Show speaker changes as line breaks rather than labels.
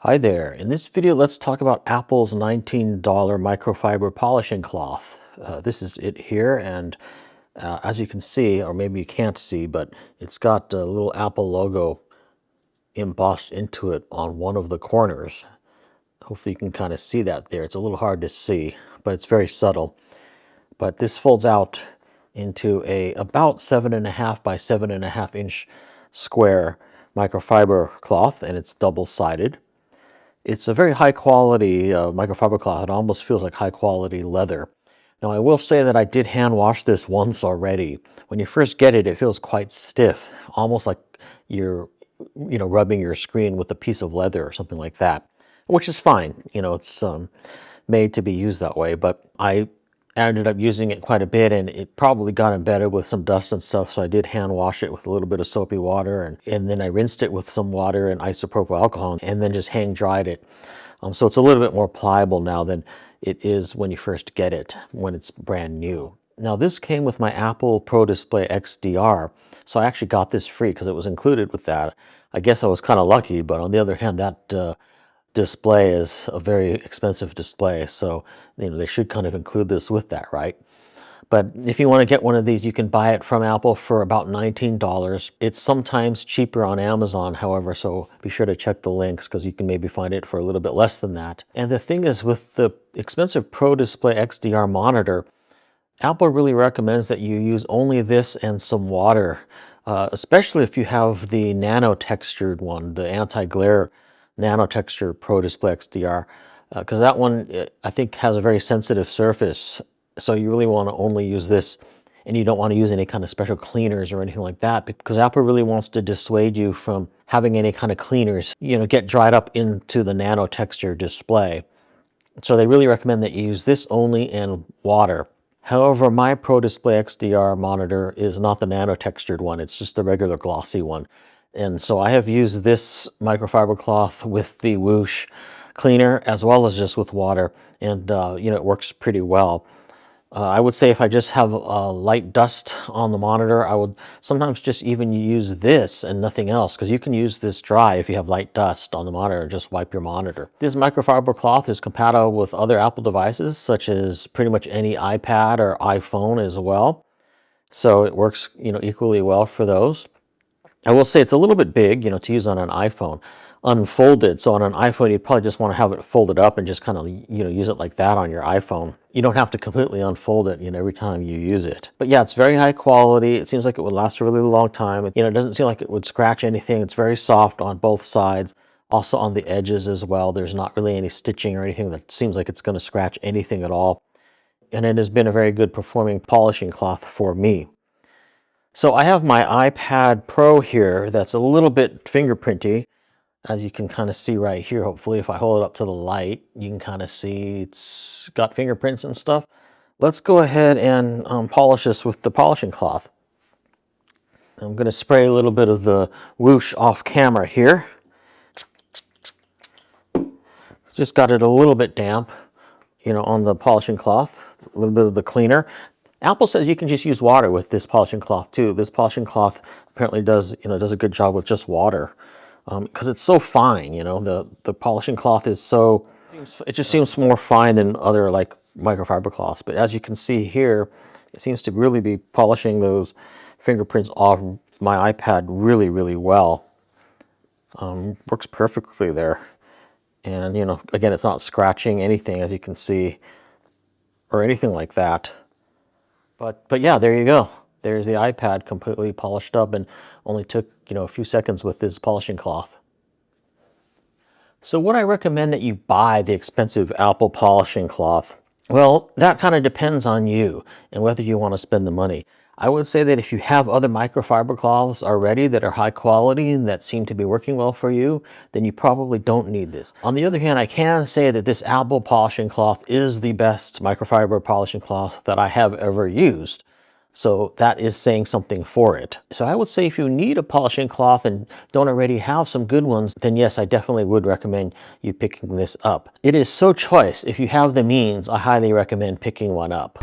Hi there. In this video, let's talk about Apple's $19 microfiber polishing cloth. This is it here, and as you can see, or maybe you can't see, but it's got a little Apple logo embossed into it on one of the corners. Hopefully you can kind of see that there. It's a little hard to see, but it's very subtle. But this folds out into a about 7.5 by 7.5 inch square microfiber cloth, and it's double-sided. It's a very high quality microfiber cloth. It almost feels like high quality leather. Now I will say that I did hand wash this once already. When you first get it, it feels quite stiff, almost like you're rubbing your screen with a piece of leather or something like that, which is fine. It's made to be used that way, but I ended up using it quite a bit, and it probably got embedded with some dust and stuff, so I did hand wash it with a little bit of soapy water, and then I rinsed it with some water and isopropyl alcohol, and then just hang dried it. So it's a little bit more pliable now than it is when you first get it, when it's brand new. Now this came with my Apple Pro Display XDR, so I actually got this free because it was included with that. I guess I was kind of lucky, but on the other hand, that display is a very expensive display, so they should kind of include this with that, right? But if you want to get one of these, you can buy it from Apple for about $19. It's sometimes cheaper on Amazon, however, so be sure to check the links because you can maybe find it for a little bit less than that. And the thing is, with the expensive Pro Display XDR monitor, Apple really recommends that you use only this and some water, especially if you have the nano textured one, the anti-glare nano texture Pro Display XDR, because that one I think has a very sensitive surface, so you really want to only use this, and you don't want to use any kind of special cleaners or anything like that, because Apple really wants to dissuade you from having any kind of cleaners get dried up into the nano texture display. So they really recommend that you use this only and water. However, my Pro Display XDR monitor is not the nano textured one, it's just the regular glossy one. And so I have used this microfiber cloth with the Whoosh cleaner as well as just with water, and it works pretty well. I would say if I just have light dust on the monitor, I would sometimes just even use this and nothing else, because you can use this dry if you have light dust on the monitor and just wipe your monitor. This microfiber cloth is compatible with other Apple devices, such as pretty much any iPad or iPhone as well. So it works equally well for those. I will say it's a little bit big, to use on an iPhone, unfolded. So on an iPhone, you'd probably just want to have it folded up and just kind of, use it like that on your iPhone. You don't have to completely unfold it, every time you use it. But yeah, it's very high quality. It seems like it would last a really long time. It doesn't seem like it would scratch anything. It's very soft on both sides. Also on the edges as well. There's not really any stitching or anything that seems like it's going to scratch anything at all. And it has been a very good performing polishing cloth for me. So I have my iPad Pro here that's a little bit fingerprinty, as you can kind of see right here. Hopefully if I hold it up to the light, you can kind of see it's got fingerprints and stuff. Let's go ahead and polish this with the polishing cloth. I'm going to spray a little bit of the Whoosh off camera here. Just got it a little bit damp, on the polishing cloth, a little bit of the cleaner. Apple says you can just use water with this polishing cloth too. This polishing cloth apparently does a good job with just water, because it's so fine. The polishing cloth is so, it just seems more fine than other like microfiber cloths. But as you can see here, it seems to really be polishing those fingerprints off my iPad really, really well. Works perfectly there, and again, it's not scratching anything, as you can see, or anything like that. But yeah, there you go. There's the iPad completely polished up, and only took a few seconds with this polishing cloth. So would I recommend that you buy the expensive Apple polishing cloth? Well, that kind of depends on you and whether you want to spend the money. I would say that if you have other microfiber cloths already that are high quality and that seem to be working well for you, then you probably don't need this. On the other hand, I can say that this Apple polishing cloth is the best microfiber polishing cloth that I have ever used. So that is saying something for it. So I would say if you need a polishing cloth and don't already have some good ones, then yes, I definitely would recommend you picking this up. It is so choice. If you have the means, I highly recommend picking one up.